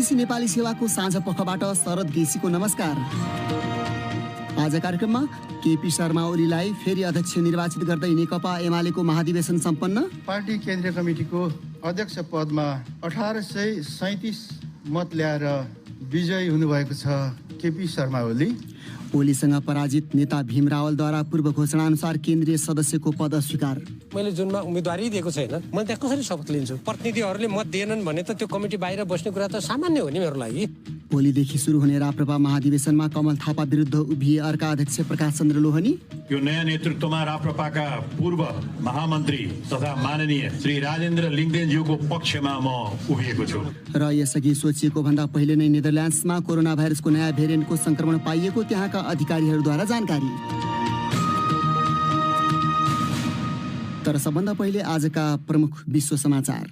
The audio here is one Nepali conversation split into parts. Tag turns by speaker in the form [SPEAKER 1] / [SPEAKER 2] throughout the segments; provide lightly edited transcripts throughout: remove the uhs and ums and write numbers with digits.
[SPEAKER 1] बिबिसी नेपाली सेवाको साँझ पखबाट शरद गेसीको नमस्कार। आज कार्यक्रममा केपी शर्मा ओलीलाई फेरि अध्यक्ष निर्वाचित गर्दै नेकपा एमालेको महाधिवेशन सम्पन्न।
[SPEAKER 2] पार्टी केन्द्रीय कमिटीको अध्यक्ष पदमा 1837 मत ल्याएर विजयी हुनुभएको छ केपी शर्मा ओली।
[SPEAKER 1] ओलीसँग पराजित नेता भीम रावलद्वारा पूर्व घोषणा अनुसार केन्द्रीय सदस्यको पद अस्वीकार।
[SPEAKER 3] मैले जुनमा उम्मेदवारी दिएको छैन, मैले त्यहाँ कसरी शपथ लिन्छु? प्रतिनिधिहरूले मत दिएनन् भने त त्यो कमिटी बाहिर बस्ने कुरा त सामान्य हो नि मेरो लागि।
[SPEAKER 1] भोलिदेखि सुरु हुने राप्रपा महाधिवेशनमा कमल थापा विरुद्ध उभिए अर्का अध्यक्ष प्रकाश चन्द्र लोहनी।
[SPEAKER 4] यो नयाँ नेतृत्वमा राप्रपाका पूर्व महामन्त्री तथा माननीय श्री राजेन्द्र लिङ्गदेनज्यूको पक्षमा म उभिएको छु।
[SPEAKER 1] र यसअघि सोचिएको भन्दा पहिले नै नेदरल्यान्ड्समा कोरोना भाइरसको नयाँ भेरिएन्टको संक्रमण पाइएको त्यहाँका अधिकारीहरूद्वारा जानकारी। तर सबभन्दा पहिले आजका प्रमुख विश्व समाचार।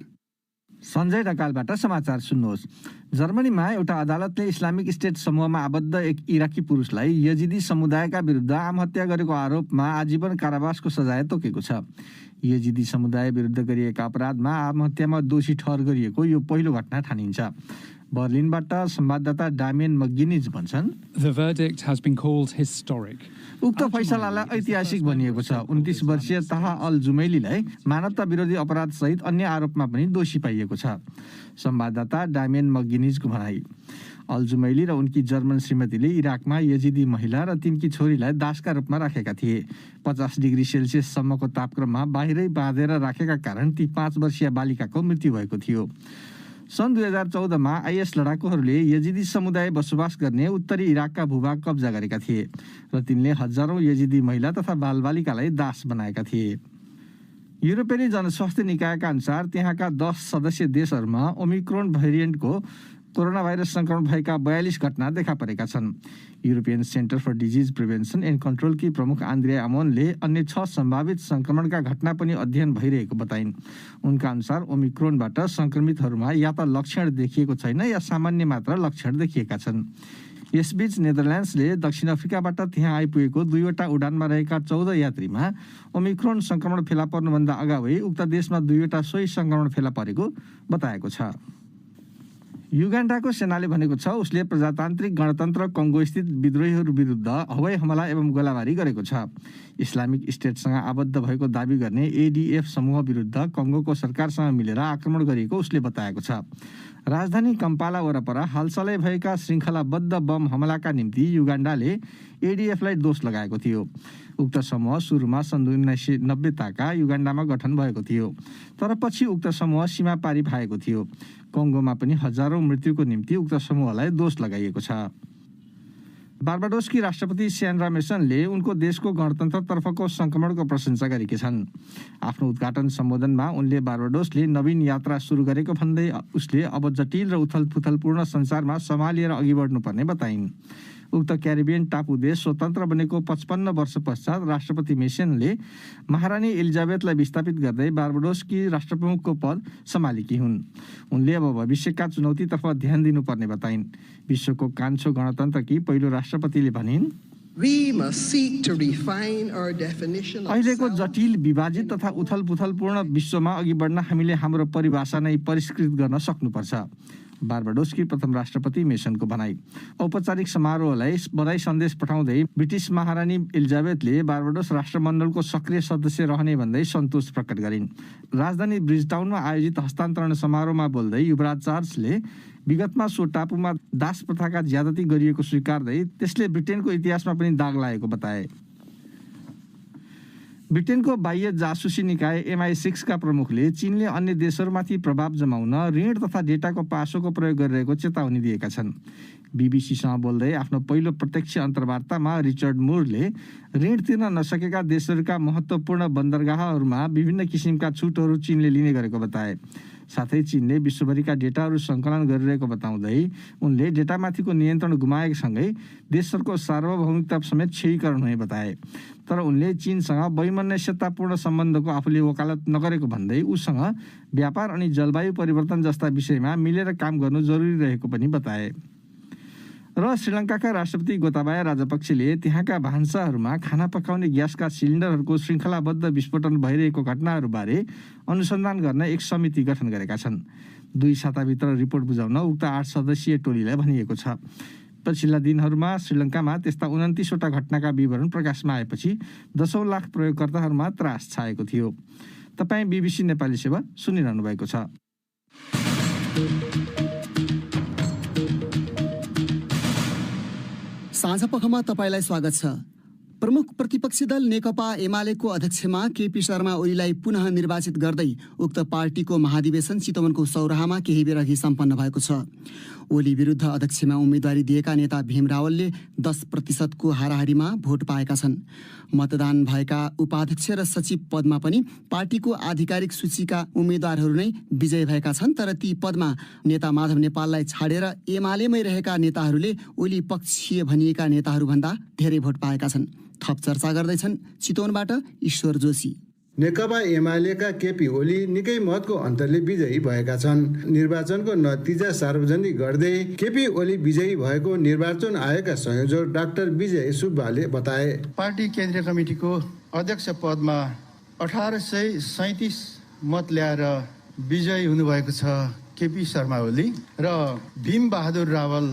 [SPEAKER 5] सञ्जय ढकालबाट समाचार सुन्नुहोस्। जर्मनीमा एउटा अदालतले इस्लामिक स्टेट समूहमा आबद्ध एक इराकी पुरुषलाई यजिदी समुदायका विरुद्ध आत्महत्या गरेको आरोपमा आजीवन कारावासको सजाय तोकेको छ। यजिदी समुदाय विरुद्ध गरिएका अपराधमा आत्महत्यामा दोषी ठहर गरिएको यो पहिलो घटना ठानिन्छ। बर्लिनबाट संवाददाता डामियन मग्गिनिज भन्छन्,
[SPEAKER 6] The verdict has been called historic.
[SPEAKER 5] उक्त फैसलालाई ऐतिहासिक भनिएको छ। 29 वर्षीय ताहा अल जुमैलीलाई मानवता विरोधी अपराध सहित अन्य आरोपमा पनि दोषी पाइएको छ। संवाददाता डामियन मग्गिनिजको भनाई, अल जुमैली र उनकी जर्मन श्रीमतीले इराकमा यजिदी महिला र तिनकी छोरीलाई दासका रूपमा राखेका थिए। 50 डिग्री सेल्सियससम्मको तापक्रममा बाहिरै बाँधेर राखेका कारण ती 5 वर्षीय बालिकाको मृत्यु भएको थियो। सन् 2014मा आइएस लडाकुहरूले यजिदी समुदाय बसोबास गर्ने उत्तरी इराकका भूभाग कब्जा गरेका थिए र तिनले हजारौं यजिदी महिला तथा बालबालिकालाई दास बनाएका थिए। युरोपेली जनस्वास्थ्य निकायका अनुसार त्यहाँका 10 सदस्य देशहरूमा ओमिक्रोन भेरिएन्टको कोरोना भाइरस संक्रमण भएका 42 घटना देखा परेका छन्। European centre for disease prevention and कन्ट्रोलकी प्रमुख आन्द्रिया आमोनले अन्य 6 सम्भावित संक्रमणका घटना पनि अध्ययन भइरहेको बताइन्। उनका अनुसार ओमिक्रोनबाट संक्रमितहरूमा या त लक्षण देखिएको छैन या सामान्य मात्र लक्षण देखिएका छन्। यसबीच नेदरल्यान्ड्सले दक्षिण अफ्रिकाबाट त्यहाँ आइपुगेको 2वटा उडानमा रहेका 14 यात्रीमा ओमिक्रोन संक्रमण फेला पर्नुभन्दा अगावै उक्त देशमा 2वटा सोही संक्रमण फेला परेको बताएको छ। युगान्डाको सेनाले भनेको छ उसले प्रजातान्त्रिक गणतन्त्र कङ्गो स्थित विद्रोहीहरू विरुद्ध हवाई हमला एवं गोलाबारी गरेको छ। इस्लामिक स्टेटसँग आबद्ध भएको दावी गर्ने एडीएफ समूह विरुद्ध कङ्गोको सरकारसँग मिलेर आक्रमण गरिएको उसले बताएको छ। राजधानी कम्पाला वरपर हालसालै भएका श्रृङ्खलाबद्ध बम हमलाका निम्ति युगान्डाले एडीएफलाई दोष लगाएको थियो। उक्त समूह सुरुमा सन् 1990 ताका युगान्डामा गठन भएको थियो, तर पछि उक्त समूह सीमा पारी भएको थियो। कङ्गोमा पनि हजारौं मृत्युको निम्ति उक्त समूहलाई दोष लगाइएको छ। बार्बाडोसकी राष्ट्रपति स्यान्ड्रा मेसनले उनको देशको गणतन्त्रतर्फको संक्रमणको प्रशंसा गरेकी छन्। आफ्नो उद्घाटन सम्बोधनमा उनले बार्बाडोसले नवीन यात्रा सुरु गरेको भन्दै उसले अब जटिल र उथलपुथलपूर्ण संसारमा सम्हालिएर अघि बढ्नुपर्ने बताइन्। उक्त क्यारिबियन टापु देश स्वतन्त्र बनेको 55 वर्ष पश्चात राष्ट्रपति मेसनले महारानी एलिजाबेथलाई विस्थापित गर्दै बार्बाडोसकी राष्ट्रप्रमुखको पद सम्हालेकी हुन्। उनले अब भविष्यका चुनौतीतर्फ ध्यान दिनुपर्ने बताइन्। विश्वको कान्छो गणतन्त्रकी पहिलो राष्ट्रपतिले भनिन्, अहिलेको जटिल विभाजित तथा उथलपुथलपूर्ण विश्वमा अघि बढ्न हामीले हाम्रो परिभाषा नै परिष्कृत गर्न सक्नुपर्छ। बार्बाडोसकी प्रथम राष्ट्रपति मेसनको भनाई। औपचारिक समारोहलाई बधाई सन्देश पठाउँदै ब्रिटिस महारानी एलिजाबेथले बार्बाडोस राष्ट्रमण्डलको सक्रिय सदस्य रहने भन्दै सन्तोष प्रकट गरिन्। राजधानी ब्रिजटाउनमा आयोजित हस्तान्तरण समारोहमा बोल्दै युवराज चार्ल्सले विगतमा सो टापुमा दास प्रथाका ज्यादती गरिएको स्वीकार्दै त्यसले ब्रिटेनको इतिहासमा पनि दाग लागेको बताए। ब्रिटेनको बाह्य जासुसी निकाय MI6 का प्रमुखले चीनले अन्य देशहरूमाथि प्रभाव जमाउन ऋण तथा डेटाको पासोको प्रयोग गरिरहेको चेतावनी दिएका छन्। बीबीसीसँग बोल्दै आफ्नो पहिलो प्रत्यक्ष अन्तर्वार्तामा रिचर्ड मुरले ऋण तिर्न नसकेका देशहरूका महत्त्वपूर्ण बन्दरगाहहरूमा विभिन्न किसिमका छुटहरू चीनले लिने गरेको बताए। साथै चीनले विश्वभरिका डेटाहरू सङ्कलन गरिरहेको बताउँदै उनले डेटामाथिको नियन्त्रण गुमाएसँगै देशहरूको सार्वभौमिकता समेत क्षयीकरण हुने बताए। तर उनले चीनसँग वैमनस्यतापूर्ण सम्बन्धको आफूले वकालत नगरेको भन्दै उसँग व्यापार अनि जलवायु परिवर्तन जस्ता विषयमा मिलेर काम गर्नु जरुरी रहेको पनि बताए। र श्रीलङ्काका राष्ट्रपति गोताबाया राजपक्षले त्यहाँका भान्साहरूमा खाना पकाउने ग्यासका सिलिन्डरहरूको श्रृङ्खलाबद्ध विस्फोटन भइरहेको घटनाहरूबारे अनुसन्धान गर्न एक समिति गठन गरेका छन्। 2 साताभित्र रिपोर्ट बुझाउन उक्त 8 सदस्यीय टोलीलाई भनिएको छ। पछिल्ला दिनहरूमा श्रीलङ्कामा त्यस्ता 29वटा घटनाका विवरण प्रकाशमा आएपछि 10औं लाख प्रयोगकर्ताहरूमा त्रास छाएको थियो। तपाईँ BBC नेपाली सेवा सुनिरहनु भएको छ।
[SPEAKER 1] साँझ पखमा तपाईँलाई स्वागत छ। प्रमुख प्रतिपक्षी दल नेकपा एमालेको अध्यक्षमा केपी शर्मा ओलीलाई पुनः निर्वाचित गर्दै उक्त पार्टीको महाधिवेशन चितवनको सौराहामा केही बेर अघि सम्पन्न भएको छ। ओली विरुद्ध अध्यक्षमा उम्मेदवारी दिएका नेता भीम रावलले 10% हाराहारीमा भोट पाएका छन्। मतदान भएका उपाध्यक्ष र सचिव पदमा पनि पार्टीको आधिकारिक सूचीका उम्मेद्वारहरू नै विजयी भएका छन्। तर ती पदमा नेता माधव नेपाललाई छाडेर एमालेमै रहेका नेताहरूले ओली पक्षीय भनिएका नेताहरूभन्दा धेरै भोट पाएका छन्। थप चर्चा गर्दैछन् चितवनबाट ईश्वर जोशी।
[SPEAKER 7] नेकपा एमालेका केपी ओली निकै मतको अन्तरले विजयी भएका छन्। निर्वाचनको नतिजा सार्वजनिक गर्दै केपी ओली विजयी भएको निर्वाचन आयोगका संयोजक डाक्टर विजय सुब्बाले बताए।
[SPEAKER 2] पार्टी केन्द्रीय कमिटीको अध्यक्ष पदमा 1837 मत ल्याएर विजयी हुनुभएको छ केपी शर्मा ओली र भीम बहादुर रावल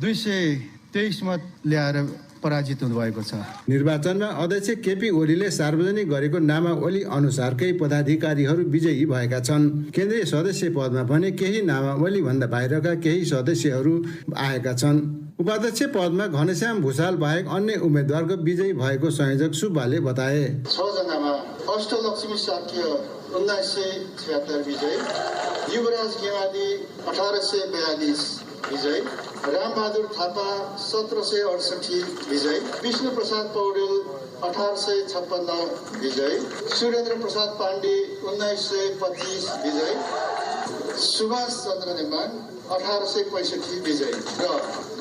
[SPEAKER 2] 223 मत ल्याएर पराजित हुनुभएको छ।
[SPEAKER 7] निर्वाचनमा अध्यक्ष केपी ओलीले सार्वजनिक गरेको नामावली अनुसारकै पदाधिकारीहरू विजयी भएका छन्। केन्द्रीय सदस्य पदमा भने केही नामावली भन्दा बाहिरका केही सदस्यहरू आएका छन्। उपाध्यक्ष पदमा घनश्याम भुषाल बाहेक अन्य उम्मेद्वारको विजयी भएको संयोजक सुब्बाले बताए।
[SPEAKER 2] 6 जनामा अष्टलक्ष्मी साक्य 1976 विजय, युवराज गेवाली 1842 विजय, रामबहादुर थापा 1768 विजय, विष्णु प्रसाद पौडेल 1856 विजय, सुरेन्द्र प्रसाद पाण्डे 1925 विजय, सुभाष चन्द्र नेमान 1865 विजय र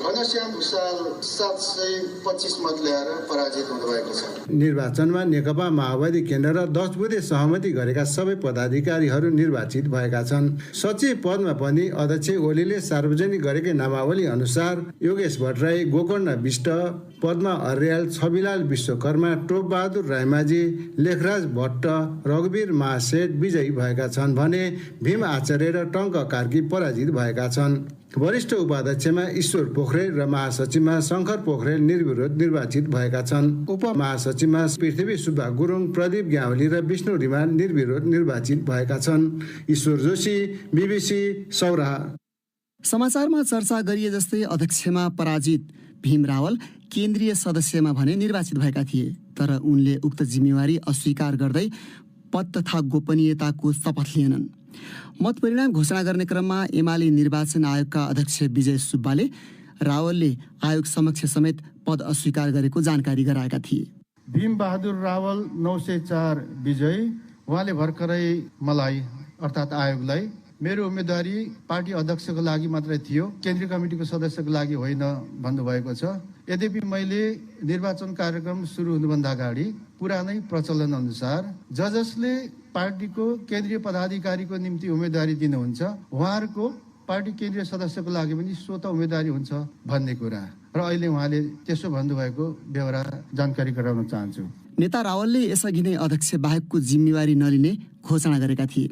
[SPEAKER 2] घनश्याम भुषाल 725 मत ल्याएर पराजित हुनुभएको छ।
[SPEAKER 7] निर्वाचनमा नेकपा माओवादी केन्द्र र 10 बुँदे सहमति गरेका सबै पदाधिकारीहरू निर्वाचित भएका छन्। सचिव पदमा पनि अध्यक्ष ओलीले सार्वजनिक गरेकै नामावली अनुसार योगेश भट्टराई, गोकर्ण विष्ट, पद्मा अर्याल, छविलाल विश्वकर्मा, टोपबहादुर रायमाझी, लेखराज भट्ट, रघुवीर महासेठ विजयी भएका छन् भने भीम आचार्य र टङ्क कार्की पराजित भएका छन्। वरिष्ठ उपाध्यक्षमा ईश्वर पोखरेल र महासचिवमा शङ्कर पोखरेल निर्विरोध निर्वाचित भएका छन्। उपमहासचिवमा पृथ्वी सुब्बा गुरुङ, प्रदीप ग्यावली र विष्णु रिमाल निर्विरोध निर्वाचित भएका छन्। ईश्वर जोशी, BBC सौराहा।
[SPEAKER 1] समाचारमा चर्चा गरिए जस्तै अध्यक्षमा पराजित भीम रावल केन्द्रीय सदस्यमा भने निर्वाचित भएका थिए। तर उनले उक्त जिम्मेवारी अस्वीकार गर्दै पद तथा गोपनीयताको शपथ लिएनन्। मत परिणाम घोषणा गर्ने क्रममा एमाले निर्वाचन आयोगका अध्यक्ष विजय सुब्बाले रावलले आयोग समक्ष समेत पद अस्वीकार गरेको जानकारी गराएका थिए।
[SPEAKER 2] भीम बहादुर रावल 904 विजय। उहाँले भर्खरै मलाई अर्थात् आयोगलाई मेरो उम्मेदवारी पार्टी अध्यक्षको लागि मात्रै थियो, केन्द्रीय कमिटीको सदस्यको लागि होइन भन्नुभएको छ। यद्यपि मैले निर्वाचन कार्यक्रम सुरु हुनुभन्दा अगाडि पुरानै प्रचलन अनुसार जसले पार्टीको केन्द्रीय पदाधिकारीको निम्ति उम्मेदवारी दिनुहुन्छ उहाँहरूको पार्टी केन्द्रीय सदस्यको लागि पनि स्वतः उम्मेदवारी हुन्छ भन्ने कुरा र अहिले उहाँले त्यसो भन्नुभएको बेहोरा जानकारी गराउन चाहन्छु।
[SPEAKER 1] नेता रावलले यसअघि नै अध्यक्ष बाहेकको जिम्मेवारी नलिने घोषणा गरेका थिए।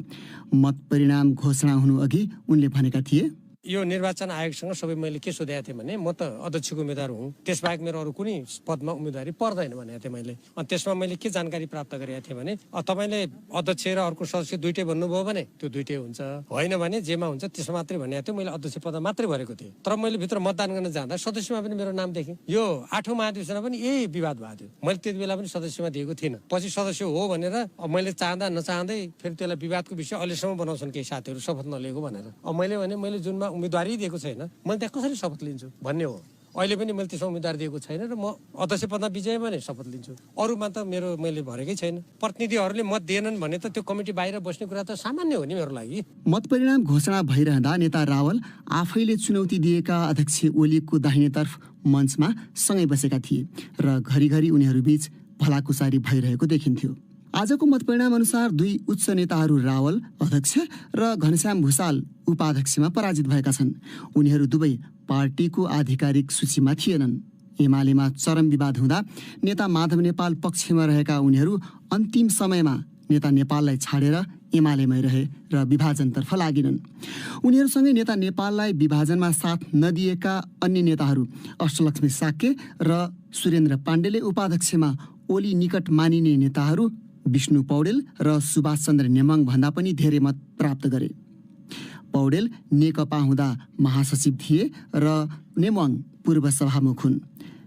[SPEAKER 1] मत परिणाम घोषणा हुनु अघि उनले भनेका थिए,
[SPEAKER 3] यो निर्वाचन आयोगसँग सबै मैले के सोधेको थिएँ भने म त अध्यक्षको उम्मेदवार हुँ, त्यसबाहेक मेरो अरू कुनै पदमा उम्मेदवारी पर्दैन भनेको थिएँ मैले। अनि त्यसमा मैले के जानकारी प्राप्त गरेका थिएँ भने तपाईँले अध्यक्ष र अर्को सदस्य दुइटै भन्नुभयो भने त्यो दुइटै हुन्छ, होइन भने जेमा हुन्छ त्यसमा मात्रै भनेको थियो। मैले अध्यक्ष पदमा मात्रै भरेको थिएँ। तर मैले भित्र मतदान गर्न जाँदा सदस्यमा पनि मेरो नाम देखेँ। यो 8औं महाधिवेशनमा पनि यही विवाद भएको थियो। मैले त्यति बेला पनि सदस्यमा दिएको थिइनँ। पछि सदस्य हो भनेर मैले चाहँदा नचाहँदै फेरि त्यसलाई विवादको विषय अहिलेसम्म बनाउँछन् केही साथीहरू शपथ नलिएको भनेर। अब मैले भने मैले जुनमा उम्मेदवारी दिएको छैन, मैले त्यहाँ कसरी शपथ लिन्छु भन्ने हो। अहिले पनि मैले त्यसमा उम्मेदवार दिएको छैन र म अध्यक्ष पदमा विजयमा नै शपथ लिन्छु। अरूमा त मैले भरेकै छैन। प्रतिनिधिहरूले मत दिएनन् भने त त्यो कमिटी बाहिर बस्ने कुरा त सामान्य हो नि मेरो लागि।
[SPEAKER 1] मत परिणाम घोषणा भइरहँदा नेता रावल आफैले चुनौती दिएका अध्यक्ष ओलीको दाहिनेतर्फ मञ्चमा सँगै बसेका थिए र घरिघरि उनीहरूबीच भलाकुसारी भइरहेको देखिन्थ्यो। आजको मतपरिणाम अनुसार दुई उच्च नेताहरू रावल अध्यक्ष र घनश्याम भुषाल उपाध्यक्षमा पराजित भएका छन्। उनीहरू दुवै पार्टीको आधिकारिक सूचीमा थिएनन्। एमालेमा चरम विवाद हुँदा नेता माधव नेपाल पक्षमा रहेका उनीहरू अन्तिम समयमा नेता नेपाललाई छाडेर एमालेमै रहे र विभाजनतर्फ लागेनन्। उनीहरूसँगै नेता नेपाललाई विभाजनमा साथ नदिएका अन्य नेताहरू अष्टलक्ष्मी साक्य र सुरेन्द्र पाण्डेले उपाध्यक्षमा ओली निकट मानिने नेताहरू विष्णु पौडेल र सुभाष चन्द्र नेमाङ भन्दा पनि धेरै मत प्राप्त गरे। पौडेल नेकपा हुँदा महासचिव थिए र नेमाङ पूर्व सभामुख हुन्।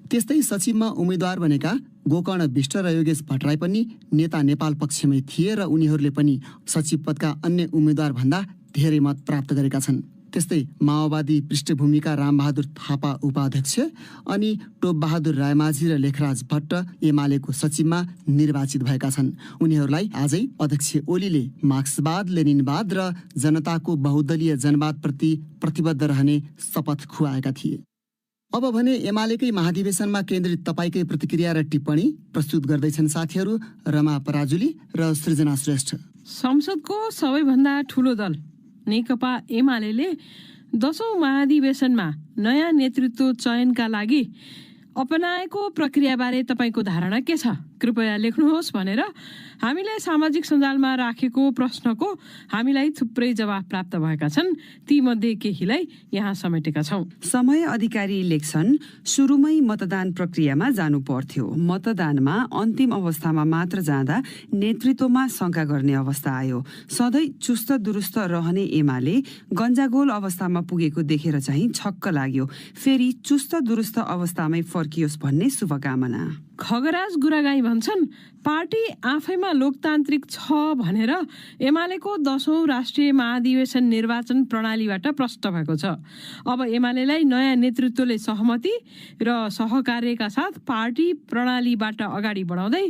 [SPEAKER 1] त्यस्तै सचिवमा उम्मेद्वार बनेका गोकर्ण विष्ट र योगेश भट्टराई पनि नेता नेपाल पक्षमै थिए र उनीहरूले पनि सचिव पदका अन्य उम्मेद्वार भन्दा धेरै मत प्राप्त गरेका छन्। त्यस्तै माओवादी पृष्ठभूमिका रामबहादुर थापा उपाध्यक्ष अनि टोपबहादुर रायमाझी र लेखराज भट्ट एमालेको सचिवमा निर्वाचित भएका छन्। उनीहरूलाई आजै अध्यक्ष ओलीले मार्क्सवाद लेनिनवाद र जनताको बहुदलीय जनवादप्रति प्रतिबद्ध रहने शपथ खुवाएका थिए। अब भने एमालेकै महाधिवेशनमा केन्द्रित तपाईँकै प्रतिक्रिया र टिप्पणी प्रस्तुत गर्दैछन् साथीहरू रमा पराजुली र सृजना श्रेष्ठ।
[SPEAKER 8] संसदको सबैभन्दा ठुलो दल नेकपा एमाले 10औं महाधिवेशनमा नयाँ नेतृत्व चयनका लागि अपनाएको प्रक्रियाबारे तपाईँको धारणा के छ? कृपया लेख्नुहोस् भनेर हामीले सामाजिक सञ्जालमा राखेको प्रश्नको हामीलाई थुप्रै जवाफ प्राप्त भएका छन्। तीमध्ये केहीलाई यहाँ समेटेका छौँ।
[SPEAKER 9] समय अधिकारी लेख्छन्, सुरुमै मतदान प्रक्रियामा जानु पर्थ्यो। मतदानमा अन्तिम अवस्थामा मात्र जाँदा नेतृत्वमा शङ्का गर्ने अवस्था आयो। सधैँ चुस्त दुरुस्त रहने एमाले गन्जागोल अवस्थामा पुगेको देखेर चाहिँ छक्क लाग्यो। फेरि चुस्त दुरुस्त अवस्थामै फर्कियोस् भन्ने शुभकामना।
[SPEAKER 8] खगराज गुरागाई भन्छन्, पार्टी आफैमा लोकतान्त्रिक छ भनेर एमालेको 10औं राष्ट्रिय महाधिवेशन निर्वाचन प्रणालीबाट प्रष्ट भएको छ। अब एमालेलाई नयाँ नेतृत्वले सहमति र सहकार्यका साथ पार्टी प्रणालीबाट अगाडि बढाउँदै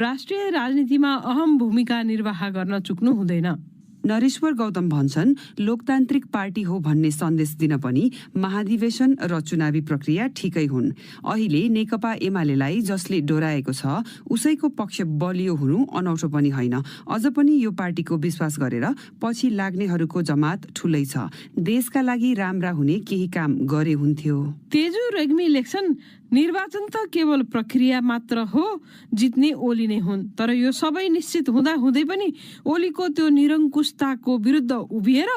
[SPEAKER 8] राष्ट्रिय राजनीतिमा अहम भूमिका निर्वाह गर्न चुक्नु हुँदैन।
[SPEAKER 9] नरेश्वर गौतम भन्छन्, लोकतान्त्रिक पार्टी हो भन्ने सन्देश दिन पनि महाधिवेशन र चुनावी प्रक्रिया ठिकै हुन्। अहिले नेकपा एमालेलाई जसले डोराएको छ उसैको पक्ष बलियो हुनु अनौठो पनि होइन। अझ पनि यो पार्टीको विश्वास गरेर पछि लाग्नेहरूको जमात ठुलै छ। देशका लागि राम्रा हुने केही काम गरे हुन्थ्यो।
[SPEAKER 8] तेजु रेग्मी लेख्छन्, निर्वाचन त केवल प्रक्रिया मात्र हो, जित्ने ओली नै हुन्। तर यो सबै निश्चित हुँदा हुँदै पनि ओलीको त्यो निरङ्कुशताको विरुद्ध उभिएर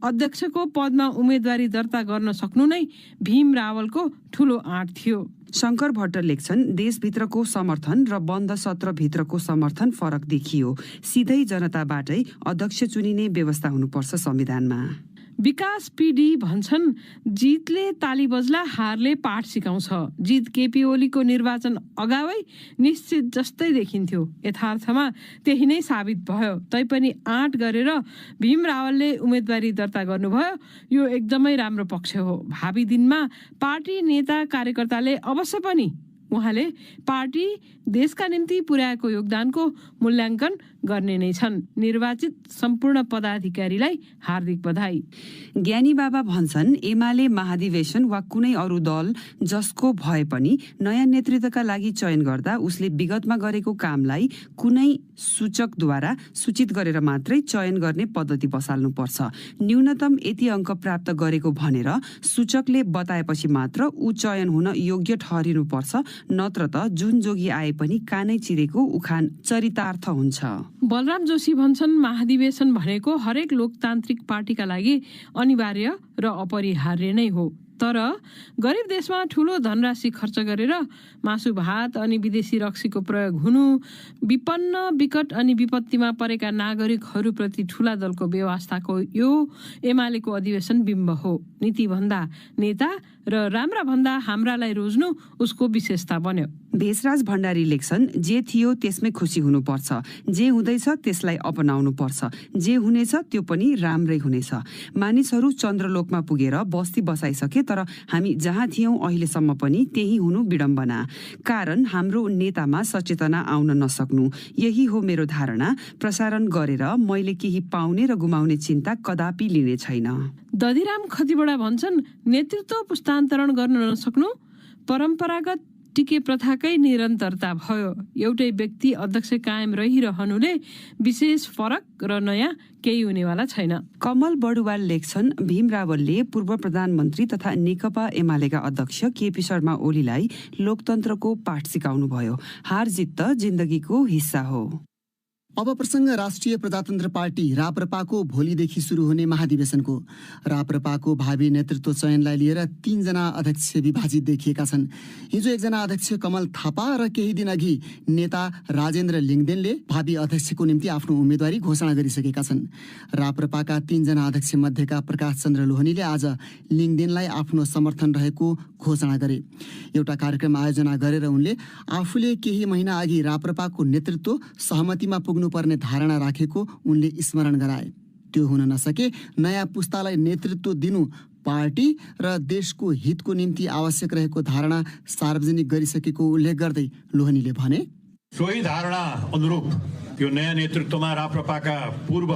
[SPEAKER 8] अध्यक्षको पदमा उम्मेदवारी दर्ता गर्न सक्नु नै भीम रावलको ठुलो आँट थियो।
[SPEAKER 9] शङ्कर भट्ट लेख्छन्, देशभित्रको समर्थन र बन्द सत्रभित्रको समर्थन फरक देखियो। सिधै जनताबाटै अध्यक्ष चुनिने व्यवस्था हुनुपर्छ संविधानमा।
[SPEAKER 8] विकास पीडी भन्छन्, जितले ताली बज्ला, हारले पाठ सिकाउँछ। जित केपी ओलीको निर्वाचन अगावै निश्चित जस्तै देखिन्थ्यो। यथार्थमा त्यही नै साबित भयो। तैपनि आँट गरेर भीम रावलले उम्मेदवारी दर्ता गर्नुभयो। यो एकदमै राम्रो पक्ष हो। भावी दिनमा पार्टी नेता कार्यकर्ताले अवश्य पनि उहाँले पार्टी देशका निम्ति पुर्याएको योगदानको मूल्याङ्कन गर्ने नै छन्। निर्वाचित सम्पूर्ण पदाधिकारीलाई हार्दिक बधाई।
[SPEAKER 9] ज्ञानी बाबा भन्छन्, एमाले महाधिवेशन वा कुनै अरू दल जसको भए पनि नयाँ नेतृत्वका लागि चयन गर्दा उसले विगतमा गरेको कामलाई कुनै सूचकद्वारा सूचित गरेर मात्रै चयन गर्ने पद्धति बसाल्नुपर्छ। न्यूनतम यति अङ्क प्राप्त गरेको भनेर सूचकले बताएपछि मात्र ऊ चयन हुन योग्य ठहरिनुपर्छ। नत्र त जुन जोगी आए पनि कानै चिरेको उखान चरितार्थ हुन्छ।
[SPEAKER 8] बलराम जोशी भन्छन्, महाधिवेशन भनेको हरेक लोकतान्त्रिक पार्टीका लागि अनिवार्य र अपरिहार्य नै हो। तर गरिब देशमा ठुलो धनराशि खर्च गरेर मासु भात अनि विदेशी रक्सीको प्रयोग हुनु विपन्न विकट अनि विपत्तिमा परेका नागरिकहरूप्रति ठुला दलको व्यवस्थाको यो एमालेको अधिवेशन बिम्ब हो। नीति भन्दा नेता र राम्रा भन्दा हाम्रालाई रोज्नु उसको विशेषता बन्यो।
[SPEAKER 9] भेषराज भण्डारी लेख्छन्, जे थियो त्यसमै खुसी हुनुपर्छ। जे हुँदैछ त्यसलाई अपनाउनु पर्छ। जे हुनेछ त्यो पनि राम्रै हुनेछ। मानिसहरू चन्द्रलोकमा पुगेर बस्ती बसाइसके, तर हामी जहाँ थियौँ अहिलेसम्म पनि त्यही हुनु विडम्बना। कारण हाम्रो नेतामा सचेतना आउन नसक्नु। यही हो मेरो धारणा। प्रसारण गरेर मैले केही पाउने र गुमाउने चिन्ता कदापि लिने छैन।
[SPEAKER 8] दधिराम खतिवडा भन्छन्, नेतृत्व पुस्तान्तरण गर्न नसक्नु परम्परागत टिके प्रथाकै निरन्तरता भयो। एउटै व्यक्ति अध्यक्ष कायम रहिरहनुले विशेष फरक र नयाँ केही हुनेवाला छैन।
[SPEAKER 9] कमल बडुवाल लेख्छन्, भीम रावलले पूर्व प्रधानमन्त्री तथा नेकपा एमालेका अध्यक्ष केपी शर्मा ओलीलाई लोकतन्त्रको पाठ सिकाउनु भयो। हार जित त जिन्दगीको हिस्सा हो।
[SPEAKER 1] अब प्रसङ्ग राष्ट्रिय प्रजातन्त्र पार्टी राप्रपाको भोलिदेखि सुरु हुने महाधिवेशनको। राप्रपाको भावी नेतृत्व चयनलाई लिएर 3 जना अध्यक्ष विभाजित देखिएका छन्। हिजो 1 जना अध्यक्ष कमल थापा र केही दिन अघि नेता राजेन्द्र लिङदेनले भावी अध्यक्षको निम्ति आफ्नो उम्मेदवारी घोषणा गरिसकेका छन्। राप्रपाका 3 जना अध्यक्ष मध्येका प्रकाश चन्द्र लोहनीले आज लिङदेनलाई आफ्नो समर्थन रहेको घोषणा गरे। एउटा कार्यक्रम आयोजना गरेर उनले आफूले केही महिना अघि राप्रपाको नेतृत्व सहमतिमा पर्ने धारणा राखेको उनले स्मरण गराए। त्यो हुन नसके नयाँ पुस्तालाई नेतृत्व दिनु पार्टी र देशको हितको निम्ति आवश्यक रहेको धारणा सार्वजनिक गरिसकेको उल्लेख गर्दै लोहनीले भने,
[SPEAKER 4] सोही धारणा अनुरूप यो नयाँ नेतृत्वमा राप्रपाका पूर्व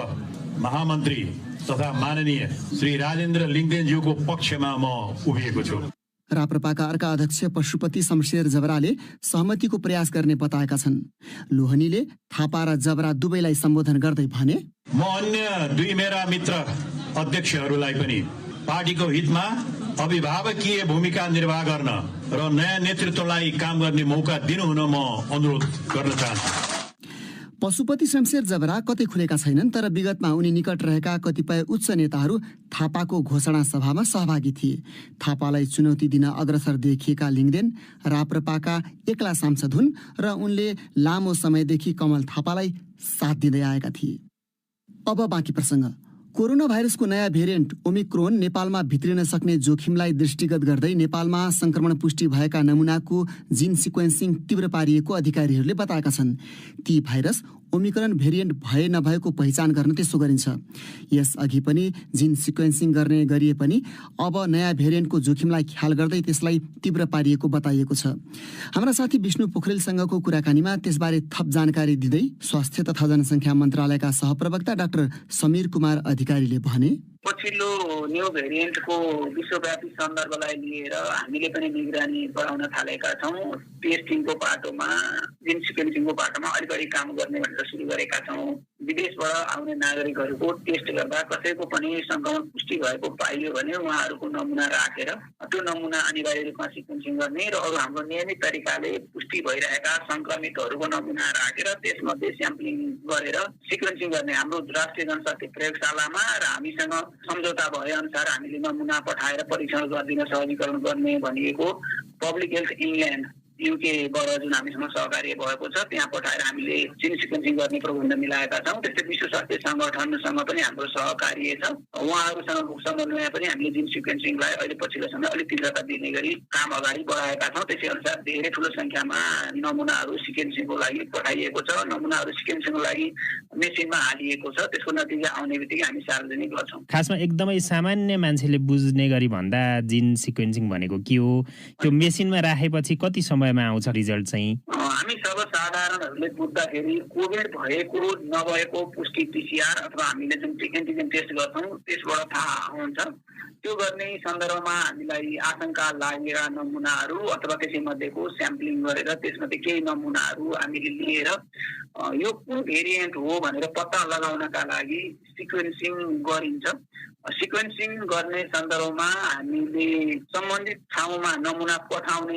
[SPEAKER 4] महामन्त्री तथा माननीय श्री राजेन्द्र लिङदेनज्यूको पक्षमा म उभिएको छु।
[SPEAKER 1] राप्रपाका अर्का अध्यक्ष पशुपति शमशेर जबराले सहमतिको प्रयास गर्ने बताएका छन्। लोहनीले थापा र जबरा दुवैलाई सम्बोधन गर्दै भने,
[SPEAKER 4] म अन्य 2 मेरा मित्र अध्यक्षहरूलाई पनि पार्टीको हितमा अभिभावकीय भूमिका निर्वाह गर्न र नयाँ नेतृत्वलाई काम गर्ने मौका दिनुहुन म अनुरोध गर्न चाहन्छु।
[SPEAKER 1] पशुपति शमशेर जबरा कतै खुलेका छैनन्, तर विगतमा उनी निकट रहेका कतिपय उच्च नेताहरू थापाको घोषणा सभामा सहभागी थिए। थापालाई चुनौती दिन अग्रसर देखिएका लिङदेन राप्रपाका एक्ला सांसद हुन् र उनले लामो समयदेखि कमल थापालाई साथ दिँदै आएका थिए। अब बाँकी प्रसङ्ग। कोरोना भाइरसको नयाँ भेरिएन्ट ओमिक्रोन नेपालमा भित्रिन सक्ने जोखिमलाई दृष्टिगत गर्दै नेपालमा संक्रमण पुष्टि भएका नमुनाको जिन सिक्वेन्सिङ तीव्र पारिएको अधिकारीहरूले बताएका छन्। ती भाइरस ओमिक्रोन भेरिएन्ट भए नभएको पहिचान गर्न त्यसो गरिन्छ। यसअघि पनि जिन सिक्वेन्सिङ गर्ने गरिए पनि अब नयाँ भेरिएन्टको जोखिमलाई ख्याल गर्दै त्यसलाई तीव्र पारिएको बताइएको छ। हाम्रा साथी विष्णु पोखरेलसँगको कुराकानीमा त्यसबारे थप जानकारी दिँदै स्वास्थ्य तथा जनसङ्ख्या मन्त्रालयका सहप्रवक्ता डाक्टर समीर कुमार अधिकारीले भने,
[SPEAKER 10] पछिल्लो न्यू भेरिएन्टको विश्वव्यापी सन्दर्भलाई लिएर हामीले पनि निगरानी बढाउन थालेका छौँ। टेस्टिङको बाटोमा, जिन सिक्वेन्सिङको बाटोमा अलिकति काम गर्ने भनेर सुरु गरेका छौँ। विदेशबाट आउने नागरिकहरूको टेस्ट गर्दा कसैको पनि संक्रमण पुष्टि भएको पाइयो भने उहाँहरूको नमुना राखेर त्यो नमुना अनिवार्य रूपमा सिक्वेन्सिङ गर्ने र अरू हाम्रो नियमित तरिकाले पुष्टि भइरहेका संक्रमितहरूको नमुना राखेर त्यसमध्ये स्याम्पलिङ गरेर सिक्वेन्सिङ गर्ने हाम्रो राष्ट्रिय जनस्वास्थ्य प्रयोगशालामा र हामीसँग सम्झौता भए अनुसार हामीले नमुना पठाएर परीक्षण गरिदिन सहजीकरण गर्ने भनिएको पब्लिक हेल्थ इङ्ल्यान्ड युकेबाट जुन हामीसँग सहकार्य भएको छ त्यहाँ पठाएर हामीले जिन सिक्वेन्सिङ गर्ने प्रबन्ध मिलाएका छौँ। त्यस्तै विश्व स्वास्थ्य सङ्गठनसँग पनि हाम्रो सहकार्य छ। उहाँहरूसँग समन्वय पनि हामीले जिन सिक्वेन्सिङलाई अहिले पछिल्लो समय अलिक तीव्रता दिने गरी काम अगाडि बढाएका छौँ। त्यसै अनुसार धेरै ठुलो सङ्ख्यामा नमुनाहरू सिक्वेन्सिङको लागि पठाइएको छ। नमुनाहरू सिक्वेन्सिङको लागि मेसिनमा हालिएको छ। त्यसको नतिजा आउने बित्तिकै हामी सार्वजनिक गर्छौँ।
[SPEAKER 11] खासमा एकदमै सामान्य मान्छेले बुझ्ने गरी भन्दा जिन सिक्वेन्सिङ भनेको के हो, त्यो मेसिनमा राखेपछि कति समय आउँछ रिजल्ट चाहिँ?
[SPEAKER 10] हामी सर्वसाधारणहरूले बुझ्दाखेरि कोभिड भएको नभएको पुष्टि पिसिआर अथवा हामीले जुन एन्टिजेन टेस्ट गर्छौँ त्यसबाट थाहा हुन्छ। त्यो गर्ने सन्दर्भमा हामीलाई आशंका लागेका नमुनाहरू अथवा त्यसैमध्येको स्याम्पलिङ गरेर त्यसमध्ये केही नमुनाहरू हामीले लिएर यो कुन भेरिएन्ट हो भनेर पत्ता लगाउनका लागि सिक्वेन्सिङ गरिन्छ। सिक्वेन्सिङ गर्ने सन्दर्भमा हामीले सम्बन्धित ठाउँमा नमुना पठाउन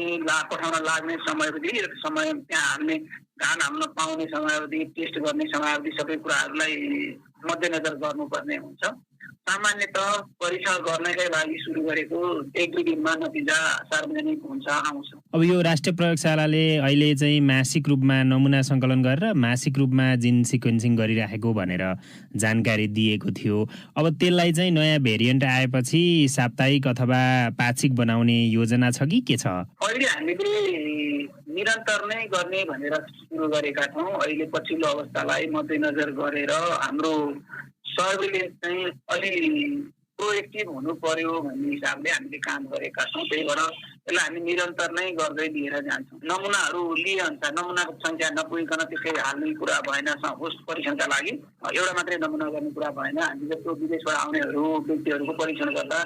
[SPEAKER 10] लाग्ने समयावधि र समय त्यहाँ हामीले घान हाल्न पाउने समयावधि, टेस्ट गर्ने समयावधि सबै कुराहरूलाई मध्यनजर गर्नुपर्ने हुन्छ। सामान्यतः परीक्षण गर्नकै लागि सुरु गरेको 1-2 दिनमा नतिजा सार्वजनिक हुन्छ, आउँछ।
[SPEAKER 11] अब यो राष्ट्रिय प्रयोगशालाले अहिले चाहिँ मासिक रूपमा नमुना सङ्कलन गरेर मासिक रूपमा जिन सिक्वेन्सिङ गरिराखेको भनेर जानकारी दिएको थियो। अब त्यसलाई चाहिँ नयाँ भेरिएन्ट आएपछि साप्ताहिक अथवा पाक्षिक बनाउने योजना छ कि के छ?
[SPEAKER 10] अहिले हामीले निरन्तर नै गर्ने भनेर सुरु गरेका छौँ। अहिले पछिल्लो अवस्थालाई मध्यनजर गरेर हाम्रो सर्भिलेन्स चाहिँ अलि प्रोएक्टिभ हुनु पर्यो भन्ने हिसाबले हामीले काम गरेका छौँ। त्यही भएर यसलाई हामी निरन्तर नै गर्दै लिएर जान्छौँ। नमुनाहरू लिए अनुसार नमुनाको सङ्ख्या नपुगिकन त्यसै हाल्ने कुरा भएन। होस् परीक्षणका लागि एउटा मात्रै नमुना गर्ने कुरा भएन। हामी जस्तो विदेशबाट आउनेहरू व्यक्तिहरूको परीक्षण गर्दा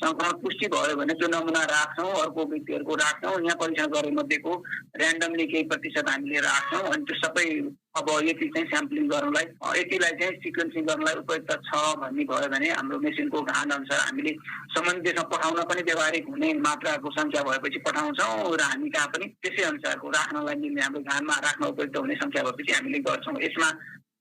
[SPEAKER 10] संक्रमण पुष्टि भयो भने त्यो नमुना राख्छौँ, अर्को व्यक्तिहरूको राख्छौँ। यहाँ परीक्षण गरे मध्येको ऱ्यान्डमली केही प्रतिशत हामीले राख्छौँ अनि त्यो सबै अब यति चाहिँ स्याम्पलिङ गर्नलाई, यतिलाई चाहिँ सिक्वेन्सिङ गर्नलाई उपयुक्त छ भन्ने भयो भने हाम्रो मेसिनको घान अनुसार हामीले सम्बन्धित देशमा पठाउन पनि व्यवहारिक हुने मात्राको सङ्ख्या भएपछि पठाउँछौँ र हामी कहाँ पनि त्यसै अनुसारको राख्नलाई मिल्ने हाम्रो घानमा राख्न उपयुक्त हुने सङ्ख्या भएपछि हामीले गर्छौँ। यसमा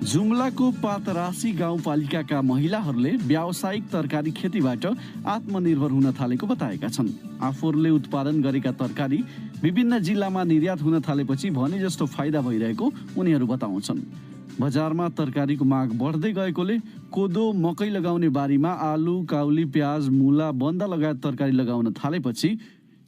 [SPEAKER 12] जुम्लाको पातरासी गाउँपालिकाका महिलाहरूले व्यावसायिक तरकारी खेतीबाट आत्मनिर्भर हुन थालेको बताएका छन्। आफूहरूले उत्पादन गरेका तरकारी विभिन्न जिल्लामा निर्यात हुन थालेपछि भने जस्तो फाइदा भइरहेको उनीहरू बताउँछन्। बजारमा तरकारीको माग बढ्दै गएकोले कोदो मकै लगाउने बारीमा आलु काउली प्याज मुला बन्दा लगायत तरकारी लगाउन थालेपछि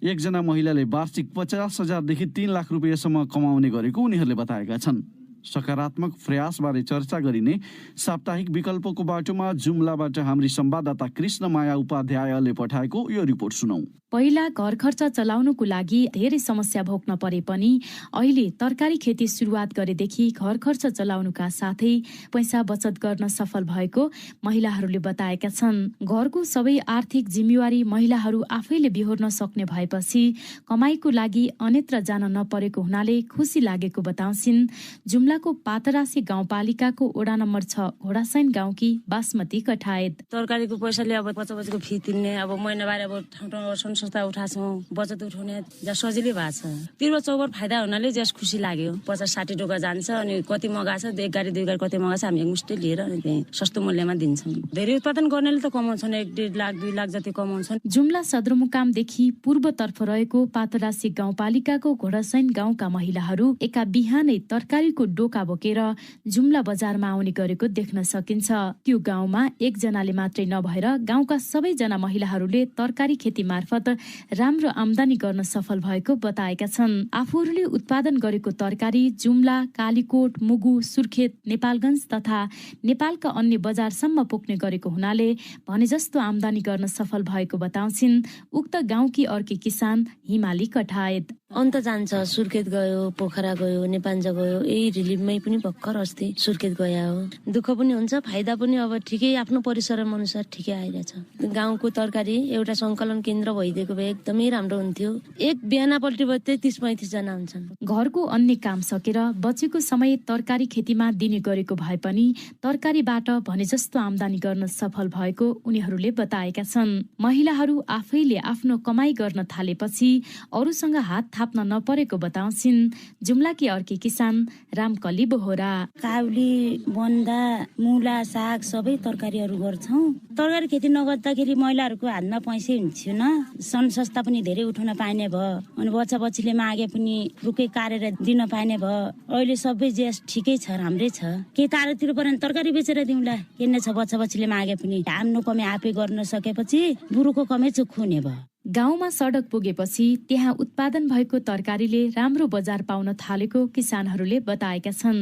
[SPEAKER 12] एकजना महिलाले वार्षिक 50,000 देखि 3 लाख रुपियाँसम्म कमाउने गरेको उनीहरूले बताएका छन्। सकारात्मक प्रयासबारे चर्चा गरिने साप्ताहिक विकल्पको बाटोमा जुम्लाबाट हाम्री संवाददाता कृष्णमाया उपाध्यायले पठाएको यो रिपोर्ट सुनौ।
[SPEAKER 13] पहिला घर खर्च चलाउनुको लागि धेरै समस्या भोग्न परे पनि अहिले तरकारी खेती सुरुवात गरेदेखि घर खर्च चलाउनुका साथै पैसा बचत गर्न सफल भएको महिलाहरूले बताएका छन्। घरको सबै आर्थिक जिम्मेवारी महिलाहरू आफैले बिहोर्न सक्ने भएपछि कमाईको लागि अन्यत्र जान नपरेको हुनाले खुसी लागेको बताउँछिन् जुम्लाको पातरासी गाउँपालिकाको वडा नम्बर 6 घोडासैन गाउँकी बासमती कठायत।
[SPEAKER 14] तरकारीको पैसाले अब बच्चा फी तिर्ने, अब महिनाबार अब ठाउँ संस्था उठाछौँ, बचत उठाउने ज्यास सजिलै भएको छ। तिर्वा चौबर फाइदा हुनाले ज्यास खुसी लाग्यो। 50-60 टोका जान्छ अनि कति मगाछ 1 गाडी 2 गाडी कति मगाछ हामी एकमुष्टि लिएर अनि त्यही सस्तो मूल्यमा दिन्छौँ। धेरै उत्पादन गर्नेले त कमाउँछन्, 1-1.5 लाख 2 लाख जति कमाउँछन्।
[SPEAKER 13] जुम्ला सदरमुकामदेखि पूर्वतर्फ रहेको पातरासी गाउँपालिकाको घोडासैन गाउँका महिलाहरू एका बिहानै तरकारीको डोका बोकेर जुम्ला बजारमा आउने गरेको देख्न सकिन्छ। त्यो गाउँमा एकजनाले मात्रै नभएर गाउँका सबैजना महिलाहरूले तरकारी खेती मार्फत राम्रो आम्दानी गर्न सफल भएको बताएका छन्। आफूहरूले उत्पादन गरेको तरकारी जुम्ला, कालीकोट, मुगु, सुर्खेत, नेपालगञ्ज तथा नेपालका अन्य बजारसम्म पुग्ने गरेको हुनाले भने जस्तो आम्दानी गर्न सफल भएको बताउँछिन् उक्त गाउँकी अर्की किसान हिमाली कठायत।
[SPEAKER 14] अन्त जान्छ, सुर्खेत गयो, पोखरा गयो, नेपाञ्जा गयो, यही रिलिफमै पनि भर्खर अस्ति सुर्खेत गया हो। दुःख पनि हुन्छ, फाइदा पनि अब ठिकै आफ्नो परिश्रम अनुसार ठिकै आइरहेछ। गाउँको तरकारी एउटा संकलन केन्द्र भइदिएको भए एकदमै राम्रो हुन्थ्यो। एक बिहानपल्टि भयो 30-35 जना हुन्छन्।
[SPEAKER 13] घरको अन्य काम सकेर बचेको समय तरकारी खेतीमा दिने गरेको भए पनि तरकारीबाट भने जस्तो आम्दानी गर्न सफल भएको उनीहरूले बताएका छन्। महिलाहरू आफैले आफ्नो कमाई गर्न थालेपछि अरूसँग हात थाप्न नपरेको बताउँछिन् जुम्लाकी अर्की किसान रामकली बोहरा।
[SPEAKER 14] काउली, बन्दा, मुला, साग सबै तरकारीहरू गर्छौँ। तरकारी खेती नगर्दाखेरि महिलाहरूको हातमा पैसै हुन्थ्यो न, सन सस्ता पनि धेरै उठाउन पाइने भयो अनि बच्चा बच्चीले मागे पनि रुकै काटेर दिन पाइने भयो। अहिले सबै जेस ठिकै छ, राम्रै छ। के तारतिर परेन तरकारी बेचेर दिउँला किन्ने छ, बच्चा बच्चीले मागे पनि आफ्नो कमाइ आफै गर्न सकेपछि बुढोको कमाइ चोखो हुने भयो।
[SPEAKER 13] गाउँमा सडक पुगेपछि त्यहाँ उत्पादन भएको तरकारीले राम्रो बजार पाउन थालेको किसानहरूले बताएका छन्।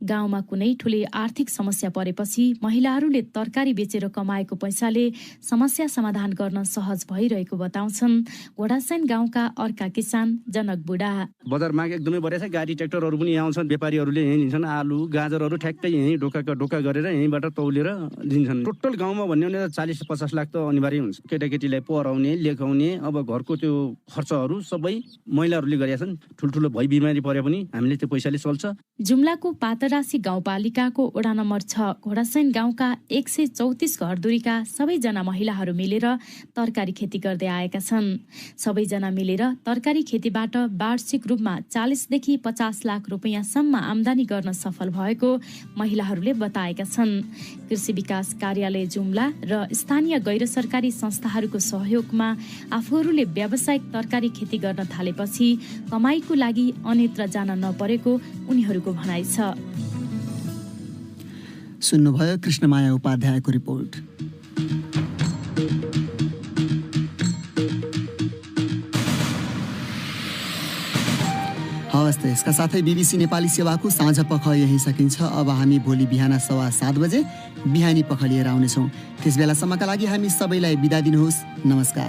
[SPEAKER 13] गाउँमा कुनै ठूलै आर्थिक समस्या परेपछि महिलाहरूले तरकारी बेचेर कमाएको पैसाले समस्या समाधान गर्न सहज भइरहेको बताउँछन् घोडासैन गाउँका अर्का किसान जनक बुढा।
[SPEAKER 15] बजार माग एकदमै बढेछ, गाडी ट्र्याक्टरहरू पनि यहाँ आउँछन्, व्यापारीहरूले यहीँ लिन्छन्। आलु गाजरहरू ठ्याक्कै यहीँ डोका गरेर यहीँबाट तौलेर दिन्छन्। टोटल गाउँमा भन्ने भने 40-50 लाख त अनिवार्य हुन्छ। केटाकेटीलाई पढाउने लेखाउने अब घरको त्यो खर्चहरू सबै महिलाहरूले गरेका छन्। ठुल्ठुलो भई बिमारी परे पनि हामीले त्यो पैसाले चल्छ।
[SPEAKER 13] जुम्लाको पातरासी गाउँपालिकाको वडा नम्बर 6 घोडासैन गाउँका 134 घरधुरीका सबैजना महिलाहरू मिलेर तरकारी खेती गर्दै आएका छन्। सबैजना मिलेर तरकारी खेतीबाट वार्षिक रूपमा 40 देखि 50 लाख रुपियाँसम्म आम्दानी गर्न सफल भएको महिलाहरूले बताएका छन्। कृषि विकास कार्यालय जुम्ला र स्थानीय गैर सरकारी संस्थाहरूको सहयोगमा आफूहरूले व्यावसायिक तरकारी खेती गर्न थालेपछि कमाईको लागि अन्यत्र जान नपरेको उनीहरूको भनाइ छ।
[SPEAKER 1] सुन्नुभयो कृष्णमाया उपाध्यायको रिपोर्ट। हवस् त यसका साथै BBC नेपाली सेवाको साँझ पख यही सकिन्छ। अब हामी भोलि बिहान 7:15 बजे बिहानी पख लिएर आउनेछौँ। त्यस बेलासम्मका लागि हामी सबैलाई बिदा दिनुहोस्। नमस्कार।